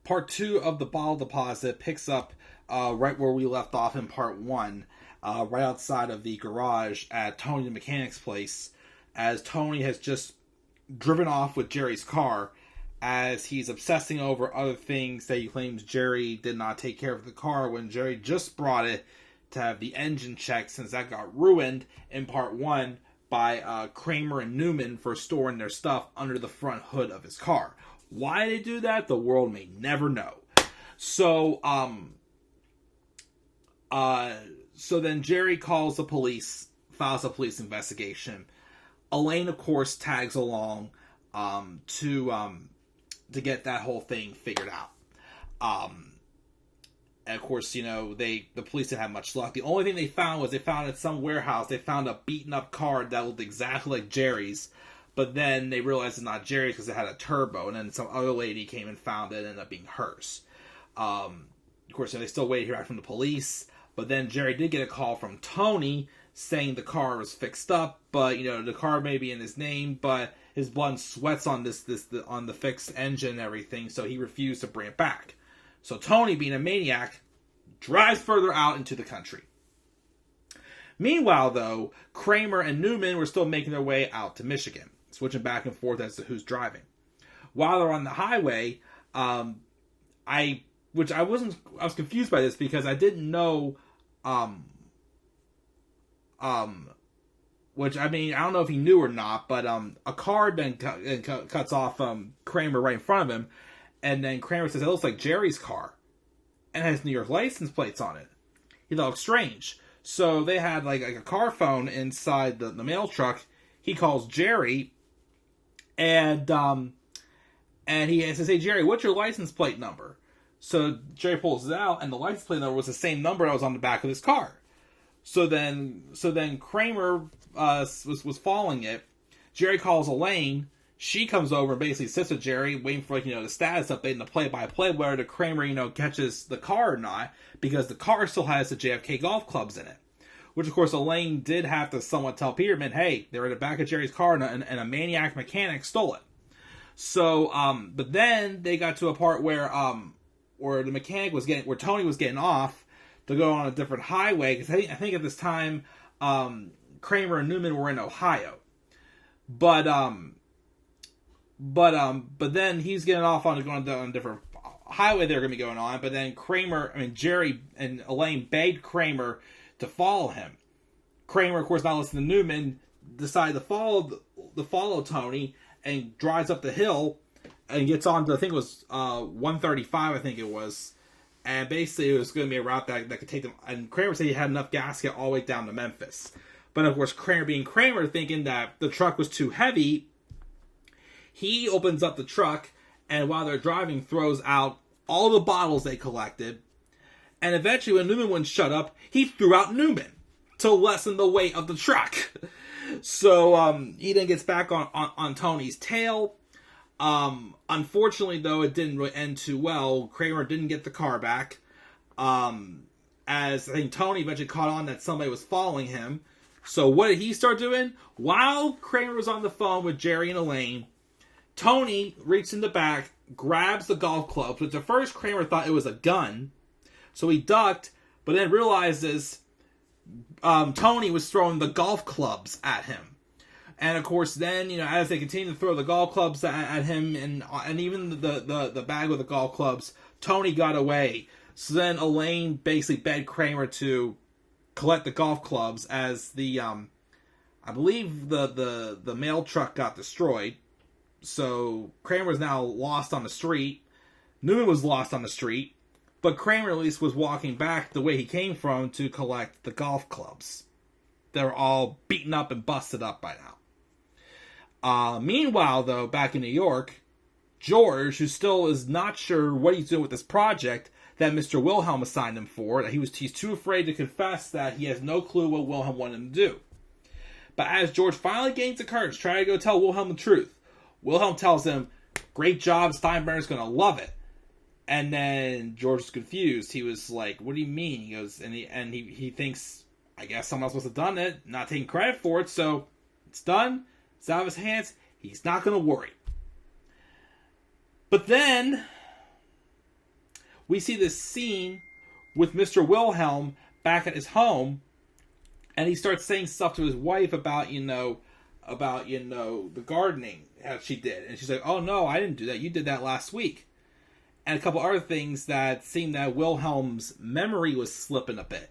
part 2 of the bottle deposit picks up right where we left off in part 1, right outside of the garage at Tony the mechanic's place, as Tony has just driven off with Jerry's car, as he's obsessing over other things that he claims Jerry did not take care of the car when Jerry just brought it to have the engine checked, since that got ruined in part 1 by Kramer and Newman for storing their stuff under the front hood of his car. Why they do that, the world may never know. So then Jerry calls the police, files a police investigation. Elaine, of course, tags along to get that whole thing figured out. And of course, the police didn't have much luck. The only thing they found was at some warehouse, they found a beaten up car that looked exactly like Jerry's. But then they realized it's not Jerry's because it had a turbo. And then some other lady came and found it and ended up being hers. Of course, they still waited to hear back from the police. But then Jerry did get a call from Tony saying the car was fixed up. But, the car may be in his name, but his blood and sweats on on the fixed engine and everything. So he refused to bring it back. So Tony, being a maniac, drives further out into the country. Meanwhile, though, Kramer and Newman were still making their way out to Michigan, switching back and forth as to who's driving. While they're on the highway, I was confused by this because I didn't know, which, I don't know if he knew or not, but a car then cuts off Kramer right in front of him, and then Kramer says, it looks like Jerry's car, and it has New York license plates on it. He thought it was strange. So they had like a car phone inside the mail truck. He calls Jerry, and he says, hey, Jerry, what's your license plate number? So Jerry pulls it out, and the license plate number was the same number that was on the back of his car. So then Kramer was following it. Jerry calls Elaine. She comes over and basically sits with Jerry, waiting for the status update and the play-by-play, whether the Kramer catches the car or not, because the car still has the JFK golf clubs in it. Which, of course, Elaine did have to somewhat tell Peterman, hey, they were in the back of Jerry's car and a maniac mechanic stole it. So, but then they got to a part where the mechanic where Tony was getting off to go on a different highway, because I think at this time, Kramer and Newman were in Ohio. But then he's getting off on a different highway they're going to be going on. But then Jerry and Elaine begged Kramer to follow him. Kramer, of course, not listening to Newman, decided to follow Tony and drives up the hill and gets on to, I think it was 135, I think it was. And basically it was going to be a route that could take them. And Kramer said he had enough gas to get all the way down to Memphis. But of course, Kramer being Kramer, thinking that the truck was too heavy, he opens up the truck, and while they're driving, throws out all the bottles they collected. And eventually, when Newman wouldn't shut up, he threw out Newman to lessen the weight of the truck. So he then gets back on Tony's tail. Unfortunately, though, it didn't really end too well. Kramer didn't get the car back. As I think Tony eventually caught on that somebody was following him. So what did he start doing? While Kramer was on the phone with Jerry and Elaine, Tony reaches in the back, grabs the golf clubs, which at first Kramer thought it was a gun. So he ducked, but then realizes Tony was throwing the golf clubs at him. And of course then, as they continue to throw the golf clubs at him and even the bag with the golf clubs, Tony got away. So then Elaine basically begged Kramer to collect the golf clubs as I believe the mail truck got destroyed. So Kramer was now lost on the street. Newman was lost on the street. But Kramer at least was walking back the way he came from to collect the golf clubs. They were all beaten up and busted up by now. Meanwhile, though, back in New York, George, who still is not sure what he's doing with this project that Mr. Wilhelm assigned him for, that he's too afraid to confess that he has no clue what Wilhelm wanted him to do. But as George finally gains the courage, trying to go tell Wilhelm the truth, Wilhelm tells him, great job, Steinbrenner's going to love it. And then George was confused. He was like, what do you mean? He goes, and he thinks, I guess someone else must have done it, not taking credit for it, so it's done. It's out of his hands. He's not going to worry. But then, we see this scene with Mr. Wilhelm back at his home, and he starts saying stuff to his wife about, the gardening that she did. And she's like, oh no, I didn't do that. You did that last week. And a couple other things that seemed that Wilhelm's memory was slipping a bit.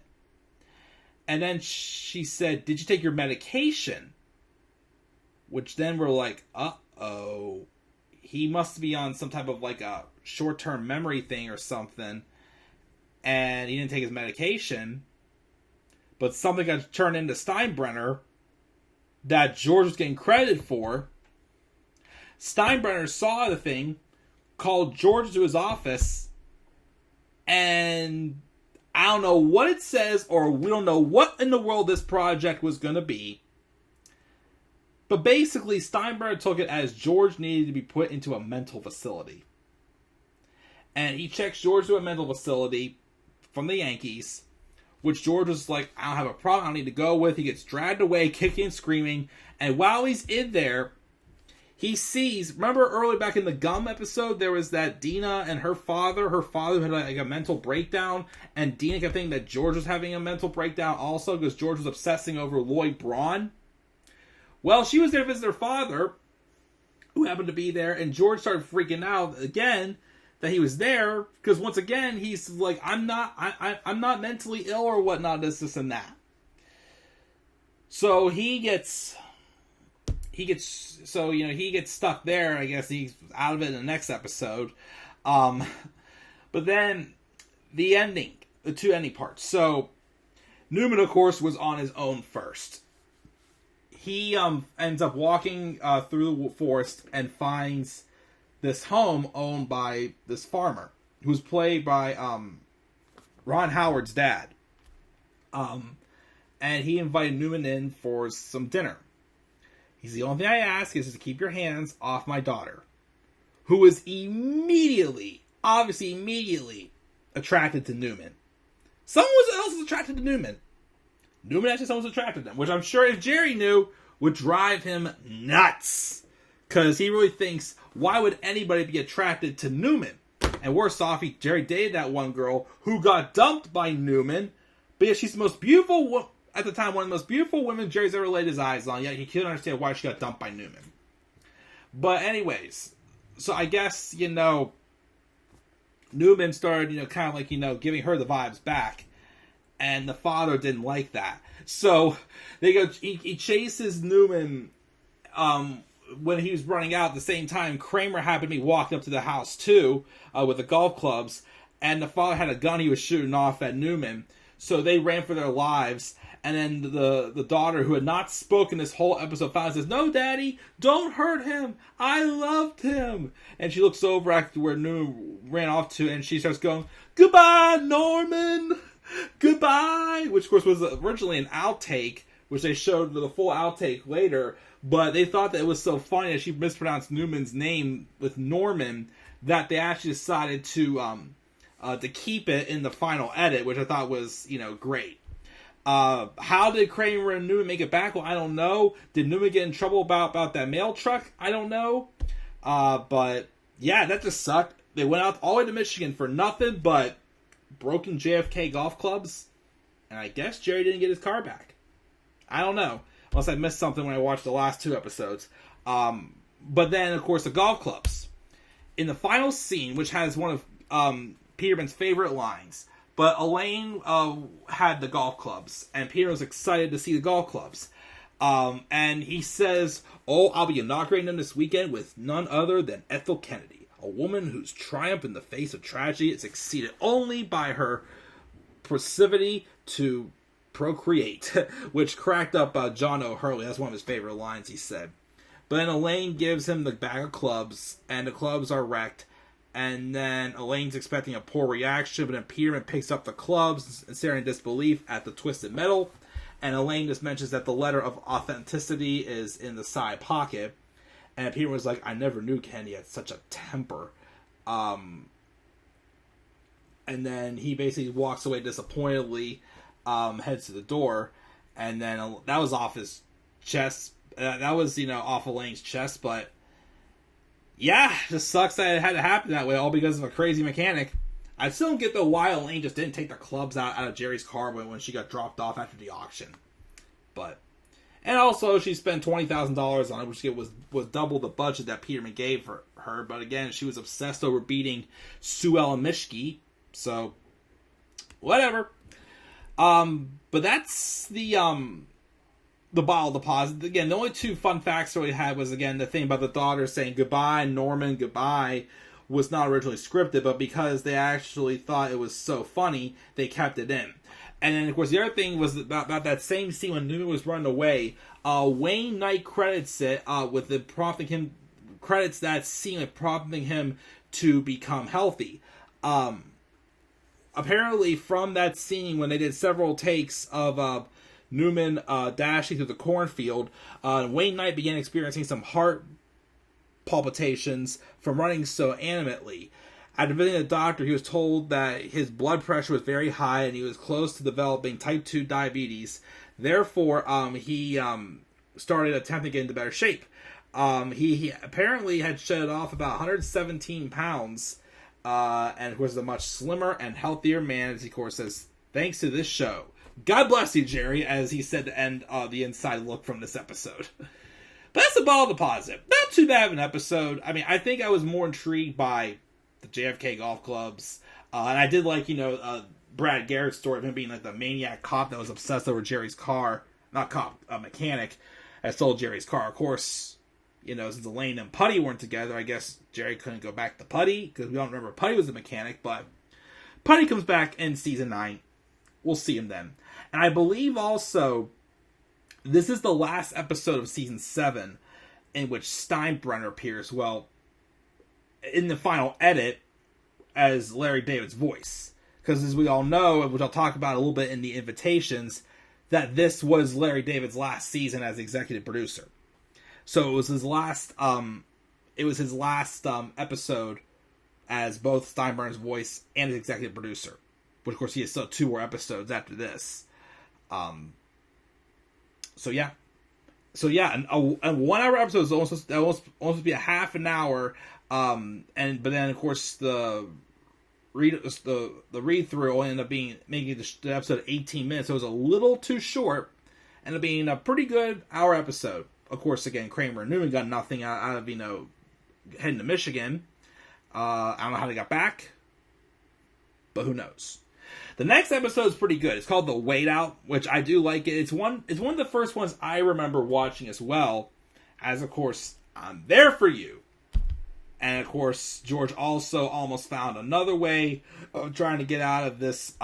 And then she said, did you take your medication? Which then we're like, uh-oh. He must be on some type of like a short-term memory thing or something. And he didn't take his medication. But something got turned into Steinbrenner that George was getting credited for. Steinbrenner saw the thing, called George to his office, and I don't know what it says, or we don't know what in the world this project was going to be. But basically, Steinbrenner took it as George needed to be put into a mental facility. And he checks George to a mental facility from the Yankees, which George was like, I don't have a problem, I don't need to go with. He gets dragged away, kicking and screaming. And while he's in there, he sees, remember early back in the Gum episode, there was that Dina and her father had like a mental breakdown, and Dina kept thinking that George was having a mental breakdown also because George was obsessing over Lloyd Braun. Well, she was there to visit her father, who happened to be there, and George started freaking out again that he was there, because once again, he's like, I'm not mentally ill or whatnot, this and that. So he gets stuck there. I guess he's out of it in the next episode. But then the ending, the two ending parts. So Newman, of course, was on his own first. He ends up walking through the forest and finds this home owned by this farmer, who's played by Ron Howard's dad. And he invited Newman in for some dinner. He's the only thing I ask is to keep your hands off my daughter, who was obviously immediately attracted to Newman. Someone else was attracted to Newman. Newman actually someone was attracted to him, which I'm sure if Jerry knew would drive him nuts. Because he really thinks, why would anybody be attracted to Newman? And worse off, Jerry dated that one girl who got dumped by Newman, because she's the most beautiful, at the time, one of the most beautiful women Jerry's ever laid his eyes on, yet he couldn't understand why she got dumped by Newman. But anyways, so I guess, Newman started, kind of like, giving her the vibes back. And the father didn't like that. So he chases Newman, when he was running out. At the same time, Kramer happened to be walking up to the house too, with the golf clubs, and the father had a gun he was shooting off at Newman, so they ran for their lives. And then the daughter, who had not spoken this whole episode, finally says, no, Daddy, don't hurt him, I loved him. And she looks over at where Newman ran off to, and she starts going, goodbye, Norman, goodbye, which of course was originally an outtake, which they showed the full outtake later. But they thought that it was so funny that she mispronounced Newman's name with Norman that they actually decided to keep it in the final edit, which I thought was, great. How did Kramer and Newman make it back? Well, I don't know. Did Newman get in trouble about that mail truck? I don't know. But yeah, that just sucked. They went out all the way to Michigan for nothing but broken JFK golf clubs, and I guess Jerry didn't get his car back. I don't know. Unless I missed something when I watched the last two episodes. But then, of course, the golf clubs. In the final scene, which has one of Peterman's favorite lines, but Elaine had the golf clubs, and Peter was excited to see the golf clubs. And he says, I'll be inaugurating them this weekend with none other than Ethel Kennedy, a woman whose triumph in the face of tragedy is exceeded only by her proclivity to procreate, which cracked up John O'Hurley. That's one of his favorite lines, he said. But then Elaine gives him the bag of clubs, and the clubs are wrecked. And then Elaine's expecting a poor reaction, but then Peterman picks up the clubs and staring in disbelief at the twisted metal. And Elaine just mentions that the letter of authenticity is in the side pocket. And Peterman was like, I never knew Kennedy had such a temper. And then he basically walks away disappointedly, heads to the door, and then that was off his chest. That was, off Elaine's chest, but yeah, just sucks that it had to happen that way, all because of a crazy mechanic. I still don't get though why Elaine just didn't take the clubs out of Jerry's car when she got dropped off after the auction. But, and also she spent $20,000 on it, which was double the budget that Peterman gave her. But again, she was obsessed over beating Sue Ellen Mischke. So, whatever. But that's the bottle deposit. Again, the only two fun facts that we had was, again, the thing about the daughter saying goodbye, Norman, goodbye, was not originally scripted, but because they actually thought it was so funny, they kept it in. And then, of course, the other thing was about that same scene when Newman was running away. Wayne Knight credits it with the prompting him, credits that scene with prompting him to become healthy. Apparently, from that scene, when they did several takes of Newman dashing through the cornfield, Wayne Knight began experiencing some heart palpitations from running so animately. After visiting the doctor, he was told that his blood pressure was very high and he was close to developing type 2 diabetes. Therefore, he started attempting to get into better shape. He apparently had shed off about 117 pounds, and of course is a much slimmer and healthier man, as he of course says, thanks to this show. God bless you, Jerry, as he said to end the inside look from this episode. But that's the ball deposit. Not too bad of an episode. I mean, I think I was more intrigued by the JFK golf clubs. And I did like, Brad Garrett's story of him being like the maniac cop that was obsessed over Jerry's car. Not cop, a mechanic that stole Jerry's car. Of course, since Elaine and Putty weren't together, I guess Jerry couldn't go back to Putty, because we don't remember Putty was a mechanic, but Putty comes back in season 9. We'll see him then. And I believe also this is the last episode of season 7 in which Steinbrenner appears, well, in the final edit as Larry David's voice. Because as we all know, which I'll talk about a little bit in the invitations, that this was Larry David's last season as executive producer. So it was his last episode as both Steinbrenner's voice and his executive producer. But of course, he has still 2 more episodes after this. So yeah, and a 1 hour episode is almost supposed to be a half an hour. But then of course the read through will end up making the episode 18 minutes. So it was a little too short, and it being a pretty good hour episode. Of course, again, Kramer and Newman got nothing out of heading to Michigan. I don't know how they got back, but who knows. The next episode is pretty good. It's called The Wait Out, which I do like it. It's one of the first ones I remember watching as well, as of course I'm There For You. And of course, George also almost found another way of trying to get out of this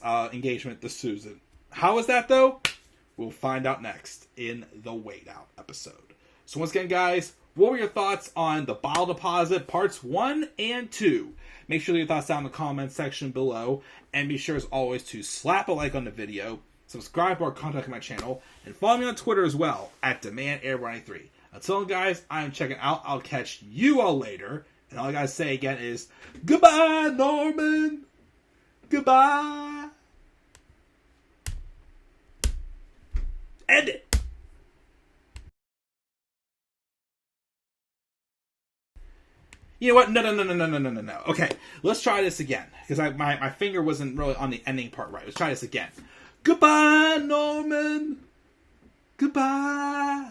engagement to Susan. How is that though? We'll find out next in the Wait Out episode. So once again, guys, what were your thoughts on the Bottle Deposit parts 1 and 2? Make sure to leave your thoughts down in the comments section below. And be sure, as always, to slap a like on the video, subscribe or contact my channel, and follow me on Twitter as well, at DemandAir93. Until then, guys, I'm checking out. I'll catch you all later. And all I gotta say again is, goodbye, Norman! Goodbye! End it! You know what? No. Okay, let's try this again. Because my finger wasn't really on the ending part right. Let's try this again. Goodbye, Norman! Goodbye!